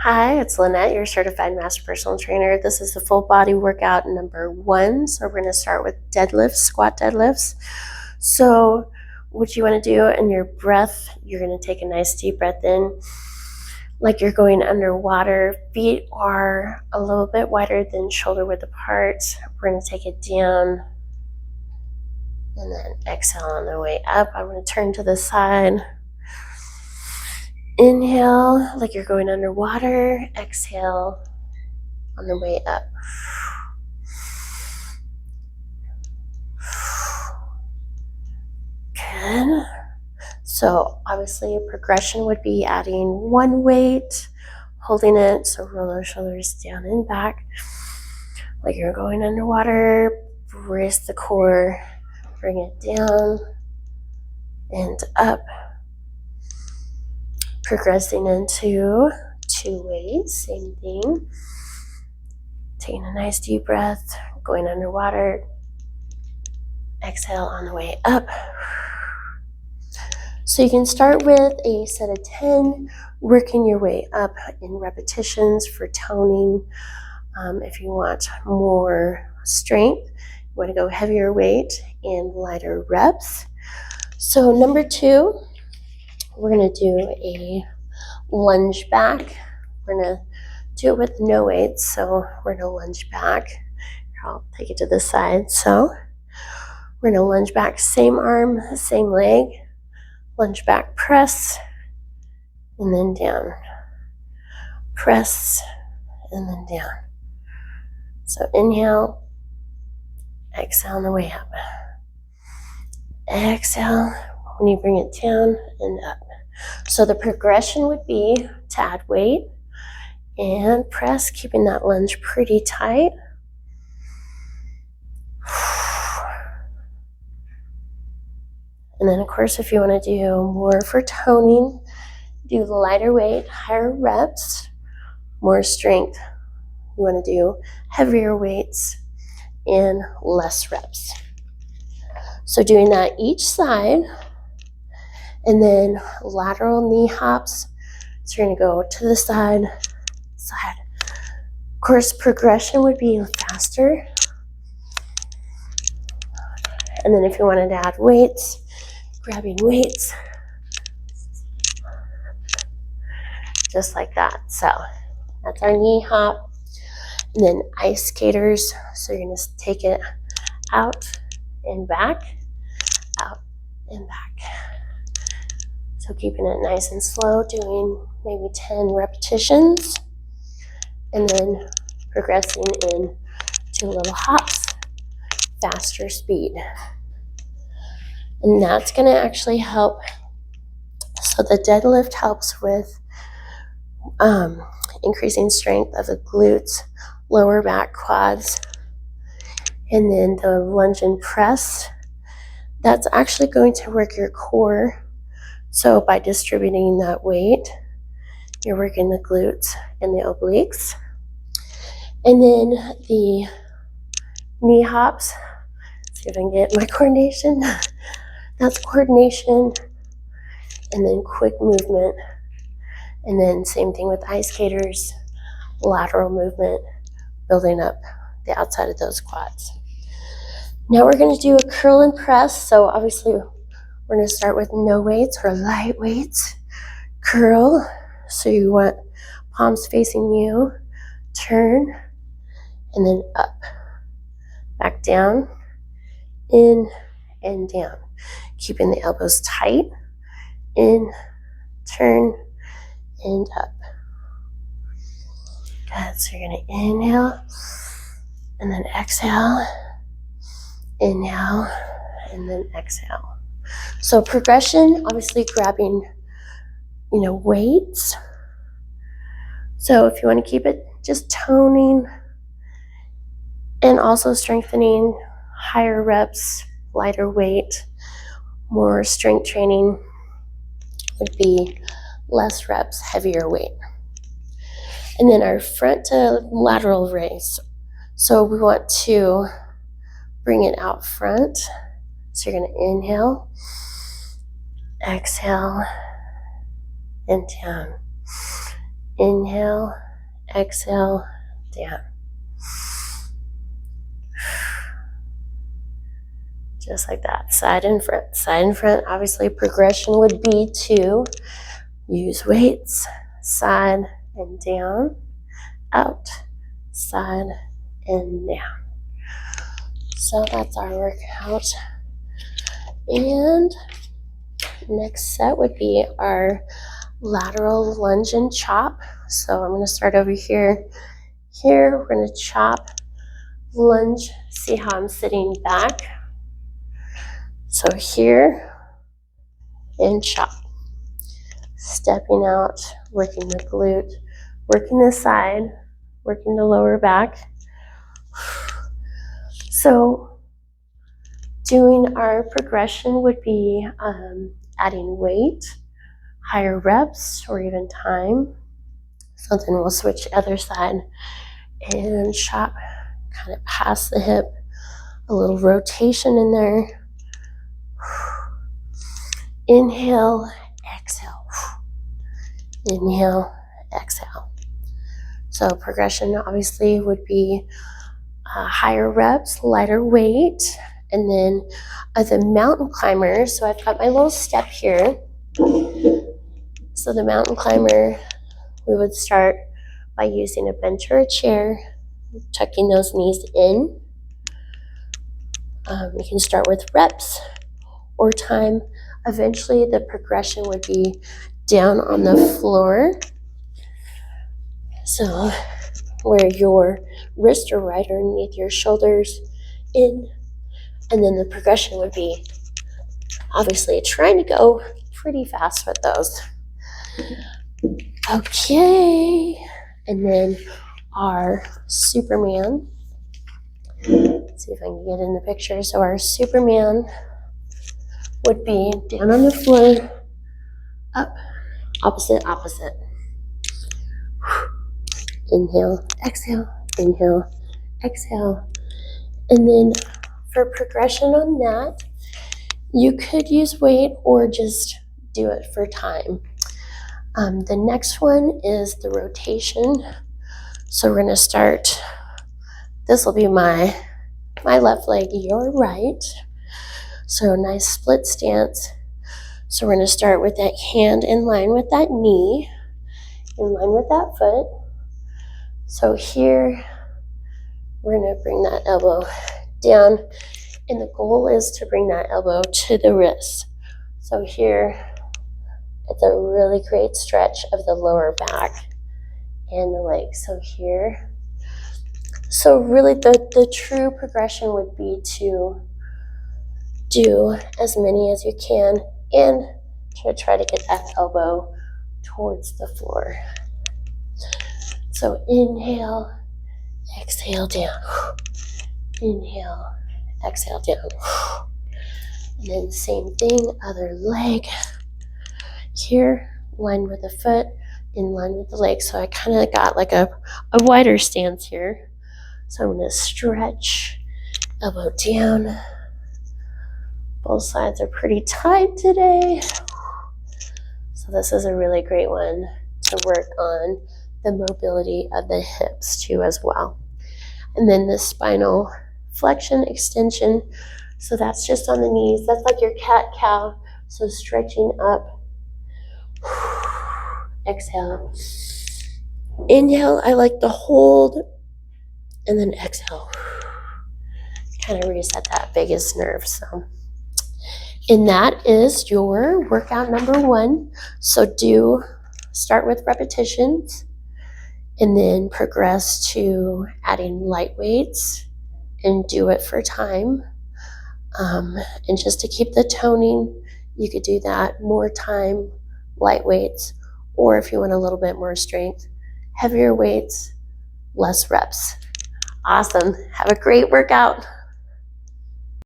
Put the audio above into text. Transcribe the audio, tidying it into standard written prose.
Hi, it's Lynette, your certified master personal trainer. This is the full body workout number 1. So we're going to start with deadlifts, squat deadlifts. So what you want to do in your breath, you're going to take a nice deep breath in, like you're going underwater. Feet are a little bit wider than shoulder width apart. We're going to take it down and then exhale on the way up. I'm going to turn to the side. Inhale like you're going underwater. Exhale on the way up. Good. So obviously a progression would be adding one weight, holding it, so roll those shoulders down and back like you're going underwater. Brace the core, bring it down and up. Progressing into 2 weights, same thing. Taking a nice deep breath, going underwater. Exhale on the way up. So you can start with a set of 10, working your way up in repetitions for toning. If you want more strength, you want to go heavier weight and lighter reps. So number 2, we're going to do a lunge back. We're going to do it with no weights, so we're going to lunge back. I'll take it to the side. So we're going to lunge back, same arm, same leg. Lunge back, press, and then down. Press, and then down. So inhale, exhale on the way up. Exhale when you bring it down and up. So the progression would be to add weight and press, keeping that lunge pretty tight. And then of course, if you want to do more for toning, do lighter weight, higher reps, more strength. You want to do heavier weights and less reps. So doing that each side, and then lateral knee hops. So you're going to go to the side, side. Of course, progression would be faster. And then if you wanted to add weights, grabbing weights, just like that. So that's our knee hop. And then ice skaters. So you're going to take it out and back, out and back. So keeping it nice and slow, doing maybe 10 repetitions, and then progressing in to little hops, faster speed. And that's going to actually help. So the deadlift helps with increasing strength of the glutes, lower back, quads. And then the lunge and press, that's actually going to work your core. So by distributing that weight, you're working the glutes and the obliques. And then the knee hops, see if I can get my coordination. That's coordination, and then quick movement. And then same thing with ice skaters, lateral movement, building up the outside of those quads. Now we're going to do a curl and press. So obviously we're going to start with no weights or light weights. Curl, so you want palms facing you, turn, and then up, back down, in and down. Keeping the elbows tight, in, turn, and up. Good, so you're going to inhale, and then exhale, inhale, and then exhale. So progression, obviously grabbing, weights. So if you want to keep it just toning and also strengthening, higher reps, lighter weight, more strength training would be less reps, heavier weight. And then our front to lateral raise. So we want to bring it out front. So you're going to inhale, exhale, and down. Inhale, exhale, down. Just like that, side and front, side and front. Obviously, progression would be to use weights, side and down, out, side and down. So that's our workout. And next set would be our lateral lunge and chop. So I'm going to start over here. Here, we're going to chop, lunge, see how I'm sitting back. So here, and chop. Stepping out, working the glute, working the side, working the lower back. So doing our progression would be adding weight, higher reps, or even time. So then we'll switch the other side and chop kind of past the hip, a little rotation in there. Inhale, exhale. Inhale, exhale. So progression obviously would be higher reps, lighter weight, and then the mountain climber. So I've got my little step here. So the mountain climber, we would start by using a bench or a chair, tucking those knees in. You can start with reps or time. Eventually the progression would be down on the floor. So where your wrists are right underneath your shoulders in, and then the progression would be obviously trying to go pretty fast with those. Okay, and then our Superman. Let's see if I can get in the picture. So our Superman would be down on the floor, up, opposite, opposite. Inhale, exhale, inhale, exhale. And then for progression on that, you could use weight or just do it for time. The next one is the rotation. So we're gonna start, this will be my left leg, your right. So nice split stance. So we're gonna start with that hand in line with that knee, in line with that foot. So here, we're gonna bring that elbow down, and the goal is to bring that elbow to the wrist. So here, it's a really great stretch of the lower back and the legs. So here, so really the true progression would be to do as many as you can and to try to get that elbow towards the floor. So inhale, exhale down. Inhale, exhale down. And then same thing, other leg. Here, line with the foot, in line with the leg. So I kind of got like a wider stance here. So I'm going to stretch, elbow down. Both sides are pretty tight today. So this is a really great one to work on the mobility of the hips too as well. And then the spinal flexion, extension. So that's just on the knees. That's like your cat-cow. So stretching up. Exhale. Inhale, I like to hold, and then exhale. Kind of reset that vagus nerve. So, and that is your workout number 1. So do start with repetitions and then progress to adding light weights and do it for time. And just to keep the toning, you could do that more time, light weights, or if you want a little bit more strength, heavier weights, less reps. Awesome. Have a great workout.